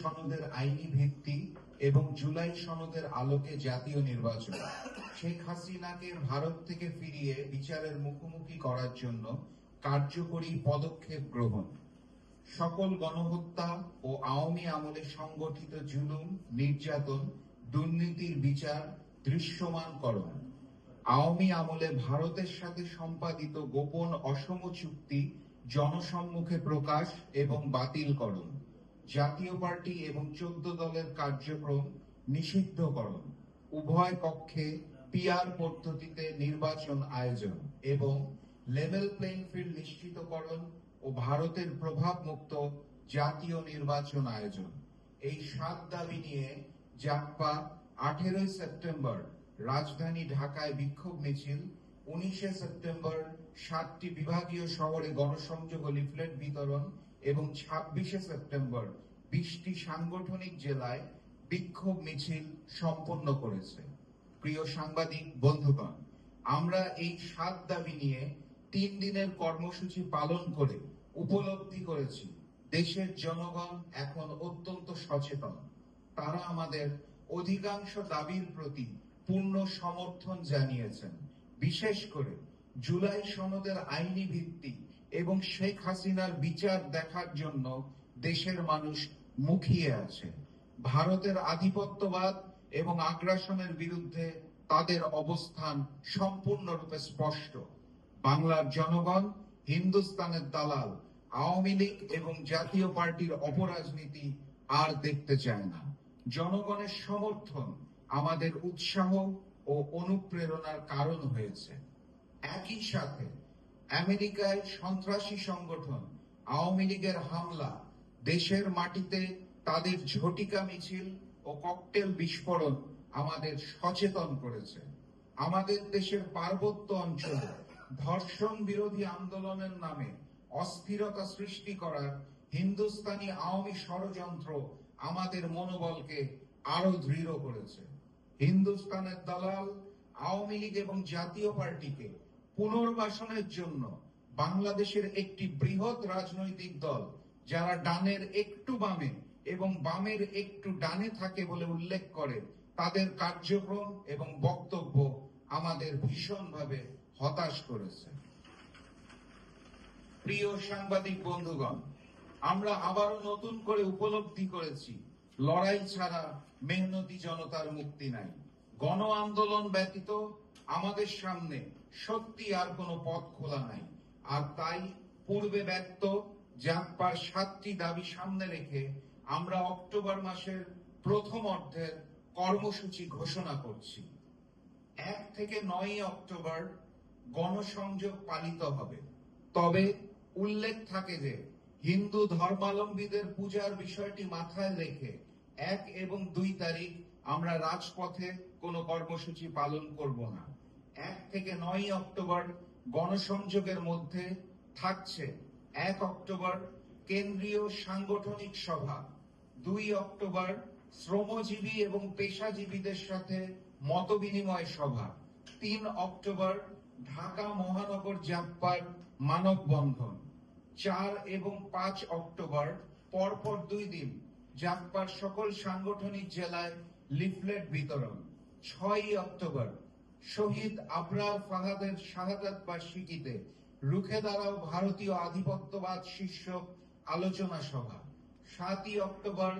সনদের আইনি ভিত্তি এবং জুলাই সনদের আলোকে জাতীয় নির্বাচন, শেখ হাসিনাকে ভারত থেকে ফিরিয়ে বিচারের মুখোমুখি করার জন্য কার্যকরী পদক্ষেপ গ্রহণ, সকল গণহত্যা ও আওয়ামী আমলে সংগঠিত জুলুম, নির্যাতন, দুর্নীতির বিচার দৃশ্যমানকরণ, আওয়ামী আমলে ভারতের সাথে সম্পাদিত গোপন অসম চুক্তি জনসম্মুখে প্রকাশ এবং বাতিলকরণ, জাতীয় পার্টি এবং 14 দলের কার্যক্রম নিষিদ্ধকরণ, উভয় কক্ষে পিআর পদ্ধতিতে নির্বাচন আয়োজন এবং লেভেল প্লেইং ফিল্ড নিশ্চিতকরণ ও ভারতের প্রভাবমুক্ত জাতীয় নির্বাচন আয়োজন। এই 7 দাবি নিয়ে জাগপা 18 সেপ্টেম্বর রাজধানী ঢাকায় বিক্ষোভ মিছিল, 19 সেপ্টেম্বর 7টি বিভাগীয় শহরে গণসংযোগ ও লিফলেট বিতরণ এবং 26 সেপ্টেম্বর 20টি সাংগঠনিক জেলায় বিক্ষোভ মিছিল সম্পন্ন করেছে। প্রিয় সাংবাদিক বন্ধুগণ, আমরা এই 7 দাবি নিয়ে 3 দিনের কর্মসূচি পালন করে উপলব্ধি করেছি দেশের জনগণ এখন অত্যন্ত সচেতন। তারা আমাদের অধিকাংশ দাবির প্রতি পূর্ণ সমর্থন জানিয়েছেন। বিশেষ করে জুলাই সনদের আইনি ভিত্তি এবং শেখ হাসিনার বিচার দেখার জন্য দেশের মানুষ মুখিয়ে আছে। ভারতের আধিপত্যবাদ এবং আগ্রাসনের বিরুদ্ধে তাদের অবস্থান সম্পূর্ণরূপে স্পষ্ট। বাংলার জনগণ হিন্দুস্তানের দালাল আওয়ামী লীগ এবং জাতীয় পার্টির অপরাজনীতি আর দেখতে চায় না। জনগণের সমর্থন আমাদের উৎসাহ ও অনুপ্রেরণার কারণ হয়েছে। একই সাথে আমেরিকায় সন্ত্রাসী সংগঠন আওয়ামী লীগের হামলা, দেশের মাটিতে তাদের ঝটিকা মিছিল ও ককটেল বিস্ফোরণ আমাদের সচেতন করেছে। আমাদের দেশের পার্বত্য অঞ্চলে ধর্ষণ বিরোধী আন্দোলনের নামে অস্থিরতা সৃষ্টি করার হিন্দুস্তানি আওয়ামী ষড়যন্ত্র আমাদের মনোবলকে আরো দৃঢ় করেছে। হিন্দুস্তানের দালাল আওয়ামী লীগ এবং জাতীয় পার্টিকে পুনর্বাসনের জন্য বাংলাদেশের একটি বৃহৎ রাজনৈতিক দল, যারা ডানের একটু বামে এবং বামের একটু ডানে থাকে বলে উল্লেখ করে, তাদের কার্যক্রম এবং বক্তব্য আমাদের ভীষণভাবে হতাশ করেছে। প্রিয় সাংবাদিক বন্ধুগণ, আমরা আবারও নতুন করে উপলব্ধি করেছি লড়াই ছাড়া মেহনতি জনতার মুক্তি নাই। গণ আন্দোলন ব্যতীত আমাদের সামনে সত্যি আর কোনো পথ খোলা নাই। আর তাই পূর্বে ব্যক্ত জাগপার 7টি দাবি সামনে রেখে আমরা অক্টোবর মাসের প্রথম অর্ধের কর্মসূচি ঘোষণা করছি। 1 থেকে 9 অক্টোবর গণসংযোগ পালিত হবে। তবে উল্লেখ থাকে যে হিন্দু ধর্মাবলম্বীদের পূজার বিষয়টি মাথায় রেখে 1 এবং 2 তারিখ আমরা রাজপথে কোনো কর্মসূচি পালন করব না। 1 থেকে 9 অক্টোবর গণসংযোগের মধ্যে থাকছে 1 অক্টোবর কেন্দ্রীয় সাংগঠনিক সভা, 2 অক্টোবর শ্রমজীবী এবং পেশাজীবীদের সাথে মতবিনিময় সভা, 3 অক্টোবর ঢাকা মহানগর জাগপার মানববন্ধন, 4 এবং 5 অক্টোবর পরপর 2 দিন জাগপার সকল সাংগঠনিক জেলায় লিফলেট বিতরণ, 6 অক্টোবর শহীদ আবরার ফাহাদের শাহাদাত বার্ষিকীতে রুখে দাঁড়াও ভারতীয় আধিপত্যবাদ শীর্ষক আলোচনা সভা, 7 অক্টোবর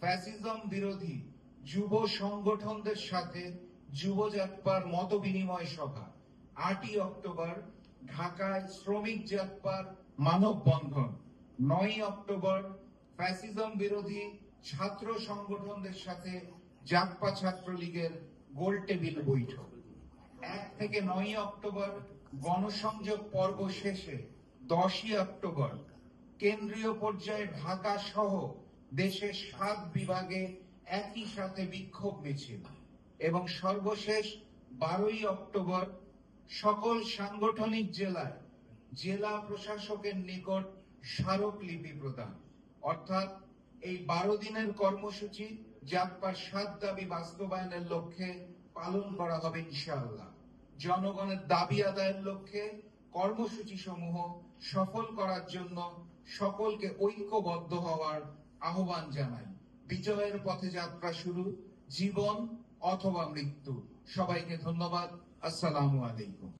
ফ্যাসিজম বিরোধী যুব সংগঠনদের সাথে যুব জাগপার মতবিনিময় সভা, 8 অক্টোবর ঢাকায় শ্রমিক জাগপার মানববন্ধন, 9 অক্টোবর ফ্যাসিজম বিরোধী ছাত্র সংগঠনদের সাথে জাগপা ছাত্রলীগের গোল টেবিল বৈঠক। 1 থেকে 9 অক্টোবর গণসংযোগ পর্ব শেষে 10 অক্টোবর কেন্দ্রীয় পর্যায়ে ঢাকা সহ দেশের 7 বিভাগে একই সাথে বিক্ষোভ মিছিল এবং সর্বশেষ 12 অক্টোবর সকল সাংগঠনিক জেলায় জেলা প্রশাসকের নিকট স্মারকলিপি প্রদান। অর্থাৎ এই 12 দিনের কর্মসূচি জাগপার 7 দাবি বাস্তবায়নের লক্ষ্যে পালন করা হবে ইনশাআল্লাহ। জনগণের দাবি আদায়ের লক্ষ্যে কর্মসূচি সমূহ সফল করার জন্য সকলকে ঐক্যবদ্ধ হওয়ার আহ্বান জানাই। বিজয়ের পথে যাত্রা শুরু, জীবন অথবা মৃত্যু। সবাইকে ধন্যবাদ। আসসালামু আলাইকুম।